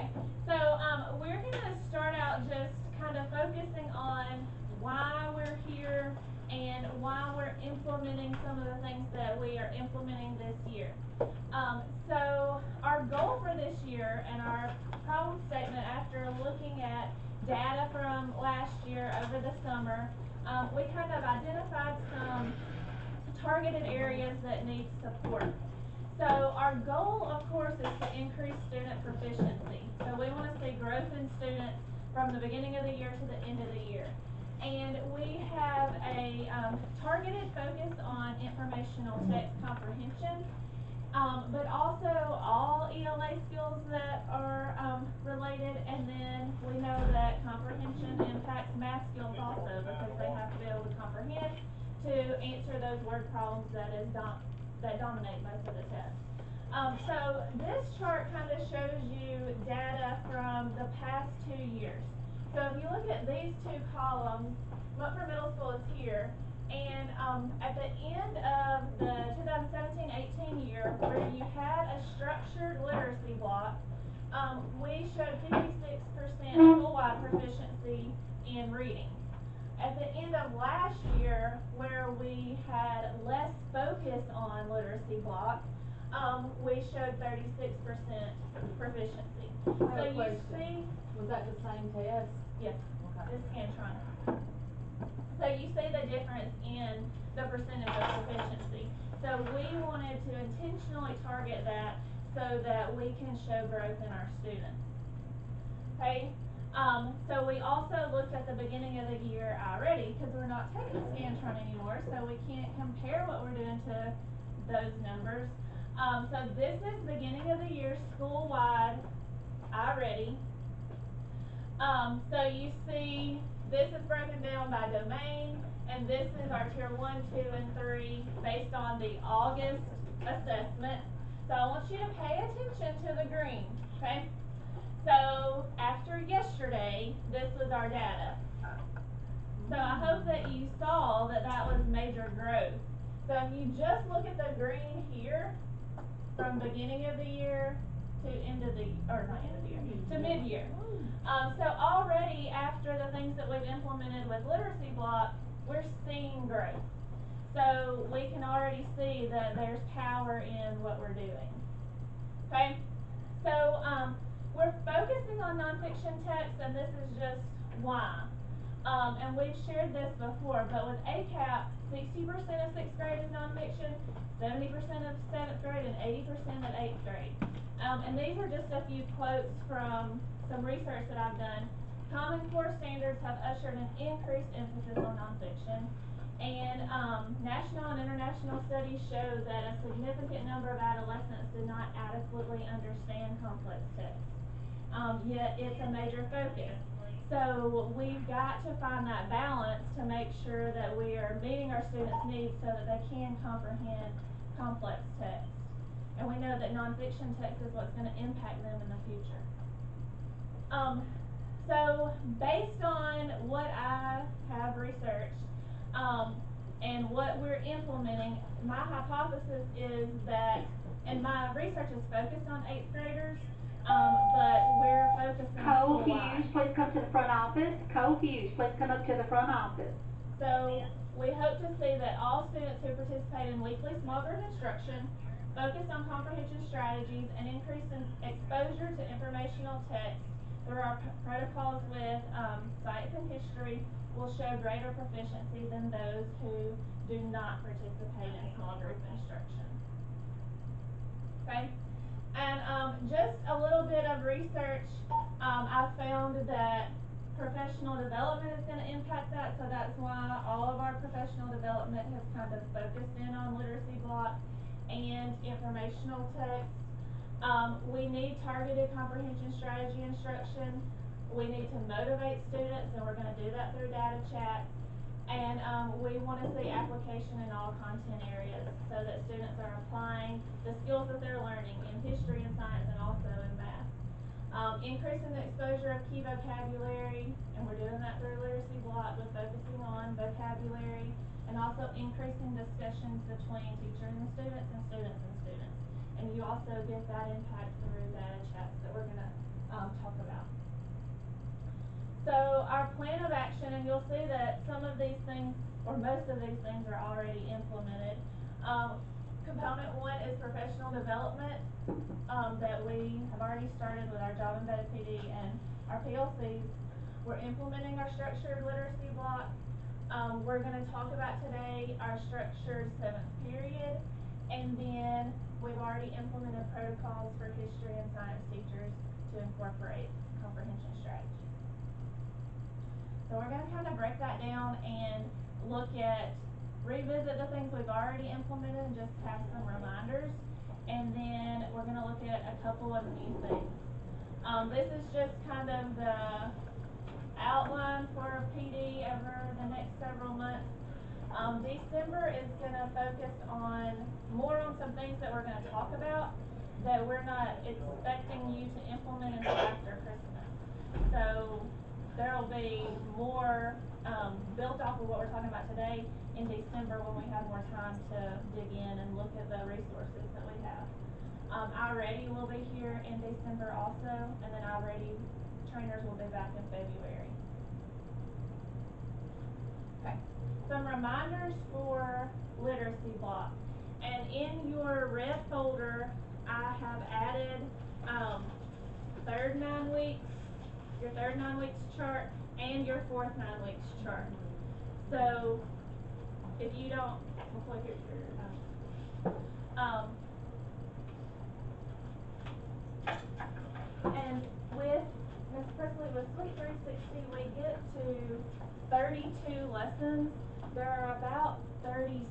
Okay, so we're going to start out just kind of focusing on why we're here and why we're implementing some of the things that we are implementing this year. So our goal for this year and our problem statement after looking at data from last year over the summer, we kind of identified some targeted areas that need support. So our goal, of course, is to increase student proficiency. So we want to see growth in students from the beginning of the year to the end of the year. And we have a targeted focus on informational text comprehension, but also all ELA skills that are related. And then we know that comprehension impacts math skills also because they have to be able to comprehend to answer those word problems that dominate most of the tests. So this chart kind of shows you data from the past 2 years. So if you look at these two columns, Munford Middle School is here, and at the end of the 2017-18 year, where you had a structured literacy block, we showed 56% school-wide proficiency in reading. At the end of last year, where we had less focus on literacy block, we showed 36% proficiency. So you see, was that the same test? yes, Okay. this Scantron. So you see the difference in the percentage of proficiency. So we wanted to intentionally target that so that we can show growth in our students. Okay. So we also looked at the beginning of the year already because we're not taking Scantron anymore, so we can't compare what we're doing to those numbers. So this is beginning of the year school-wide already. So you see this is broken down by domain, and this is our tier 1, 2, and 3 based on the August assessment. So I want you to pay attention to the green, okay? So after yesterday, this was our data. So I hope that you saw that that was major growth. So if you just look at the green here, from beginning of the year to end of the, or not end of the year, to mid-year. So already after the things that we've implemented with literacy block, we're seeing growth. So we can already see that there's power in what we're doing. Okay? So we're focusing on nonfiction text, and this is just why. And we've shared this before, but with ACAP, 60% of 6th grade is nonfiction, 70% of 7th grade, and 80% of 8th grade. And these are just a few quotes from some research that I've done. Common Core standards have ushered an increased emphasis on nonfiction. And national and international studies show that a significant number of adolescents do not adequately understand complex text. Yet it's a major focus. So we've got to find that balance to make sure that we are meeting our students' needs so that they can comprehend complex text. And we know that nonfiction text is what's going to impact them in the future. So based on what I have researched and what we're implementing, my hypothesis is that, and my research is focused on 8th graders, but we're focusing Co-Fuse, please come to the front office. Co-Fuse, please come up to the front office. So we hope to see that all students who participate in weekly small group instruction, focus on comprehension strategies, and increase in exposure to informational text through our protocols with science and history will show greater proficiency than those who do not participate in small group instruction. Okay? And just a little bit of research, I found that professional development is going to impact that, so that's why all of our professional development has kind of focused in on literacy block and informational text. We need targeted comprehension strategy instruction. We need to motivate students, and we're going to do that through data chats. And we want to see application in all content areas so that students are applying the skills that they're learning in history and science and also in math. Increasing the exposure of key vocabulary, and we're doing that through literacy block with focusing on vocabulary, and also increasing discussions between teacher and the students and students and students. And you also get that impact through data chats that we're going to talk about. So our plan of action, and you'll see that some of these things, or most of these things are already implemented. Component one is professional development, that we have already started with our job embedded PD and our PLCs. We're implementing our structured literacy block. We're gonna talk about today our structured 7th period, and then we've already implemented protocols for history and science teachers to incorporate comprehension strategies. So we're gonna kind of break that down and revisit the things we've already implemented and just have some reminders. And then we're gonna look at a couple of new things. This is just kind of the outline for PD over the next several months. December is gonna focus more on some things that we're gonna talk about that we're not expecting you to implement until after Christmas. So there'll be more built off of what we're talking about today in December when we have more time to dig in and look at the resources that we have. iReady will be here in December also, and then iReady trainers will be back in February. Okay, some reminders for literacy block. And in your red folder, I have added your third 9 weeks chart and your fourth 9 weeks chart. So if you don't, before here's your and with Ms. Presley, with Sweet 360, we get to 32 lessons. There are about 36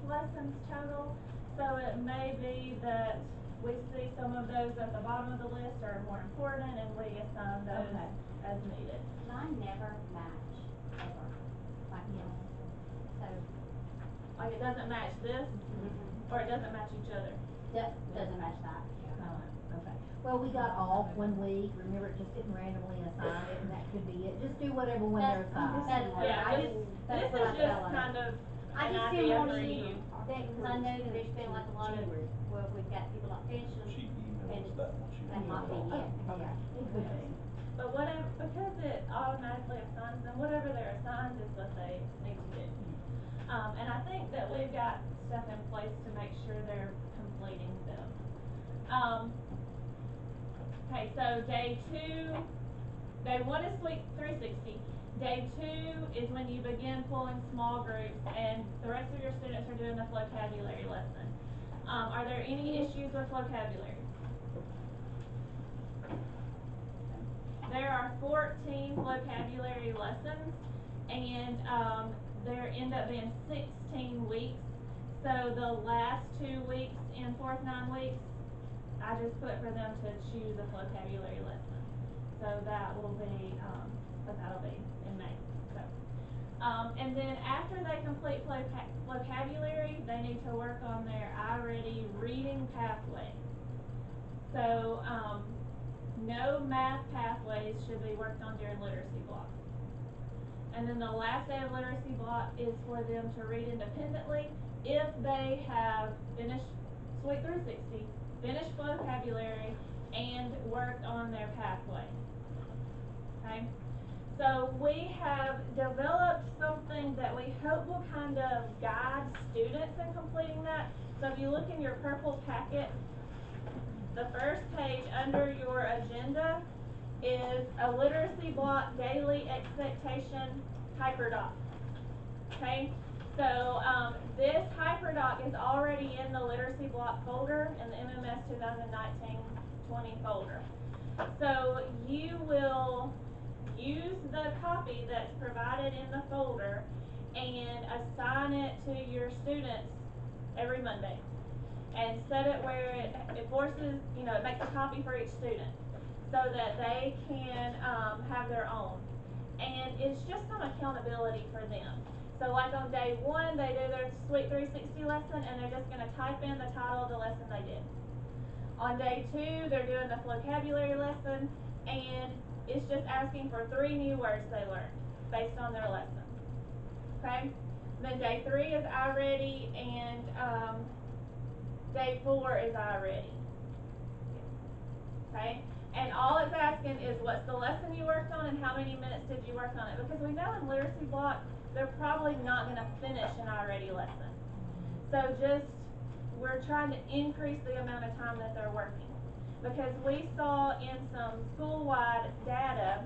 lessons total, so it may be that we see some of those at the bottom of the list are more important, and we assign those as needed. Mine never match, ever, like this. So, Like it doesn't match this, or it doesn't match each other. doesn't match that. Okay. Well, we got off 1 week, remember it just didn't randomly assign it, and that could be it. Just do whatever when they're assigned. Yeah, this is just kind of I an just idea didn't want for to you. because I know that there's been like a lot of, well, we've got people not finishing. She emailed us that one, she That might be emailed us. it, yeah. It could be. But because it automatically assigns them, whatever they're assigned is what they need to do. And I think that we've got stuff in place to make sure they're completing them. Okay, so day 1 is Sweet 360. Day 2 is when you begin pulling small groups and the rest of your students are doing the vocabulary lesson. Are there any issues with vocabulary? There are 14 vocabulary lessons, and there end up being 16 weeks. So the last 2 weeks in fourth 9 weeks, I just put for them to choose a vocabulary lesson. So that will be, but that'll be in May. So, and then after they complete vocabulary, they need to work on their iReady reading pathway. So, no math pathways should be worked on during literacy block. And then the last day of literacy block is for them to read independently if they have finished Sweet 360, finished vocabulary, and worked on their pathway. Okay? So we have developed something that we hope will kind of guide students in completing that. So if you look in your purple packet, the first page under your agenda is a literacy block daily expectation hyperdoc. Okay, so this hyperdoc is already in the literacy block folder in the MMS 2019-20 folder. So you will use the copy that's provided in the folder and assign it to your students every Monday. And set it where it forces, it makes a copy for each student so that they can have their own. And it's just some accountability for them. So like on day 1, they do their Sweet 360 lesson and they're just going to type in the title of the lesson they did. On day 2, they're doing the vocabulary lesson and it's just asking for 3 new words they learned based on their lesson. Okay? Then day 3 is iReady and day 4 is iReady. Okay? And all it's asking is what's the lesson you worked on and how many minutes did you work on it? Because we know in literacy block, they're probably not gonna finish an already lesson. So we're trying to increase the amount of time that they're working. Because we saw in some school-wide data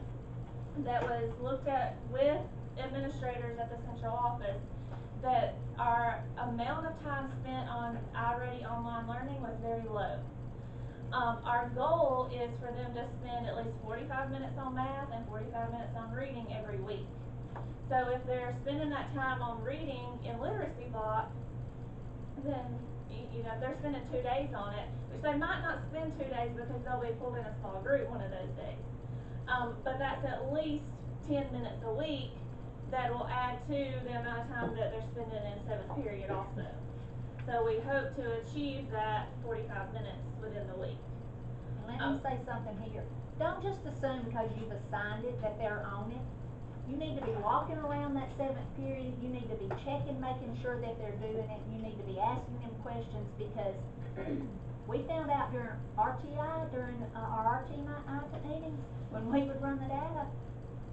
that was looked at with administrators at the central office that our amount of time spent on already online learning was very low. Our goal is for them to spend at least 45 minutes on math and 45 minutes on reading every week. So if they're spending that time on reading in literacy block, then, you know, they're spending 2 days on it, which they might not spend 2 days because they'll be pulled in a small group one of those days. But that's at least 10 minutes a week that will add to the amount of time that they're spending in 7th period also. So we hope to achieve that 45 minutes within the week. And let me say something here. Don't just assume because you've assigned it that they're on it. You need to be walking around that 7th period, you need to be checking, making sure that they're doing it, you need to be asking them questions because we found out during RTI, during our RTI meetings, when we would run the data,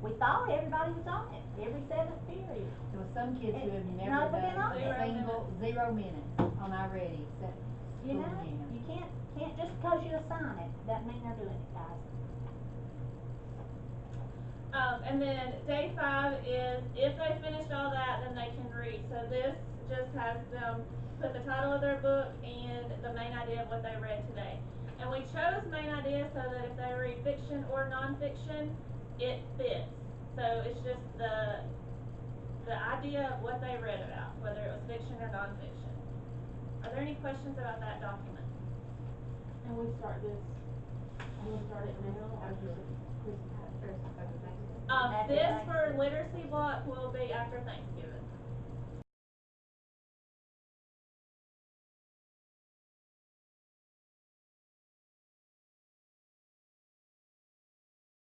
we thought everybody was on it, every 7th period. There was some kids who have Not never been on done it. a single 0 minutes on iReady except You school know, began. you can't just because you assign it, doesn't mean they're doing it, guys. And then day 5 is if they finished all that, then they can read. So this just has them put the title of their book and the main idea of what they read today. And we chose main idea so that if they read fiction or nonfiction, it fits. So it's just the idea of what they read about, whether it was fiction or nonfiction. Are there any questions about that document? And we start this, we'll start it now or just Christmas? This for literacy block will be after Thanksgiving.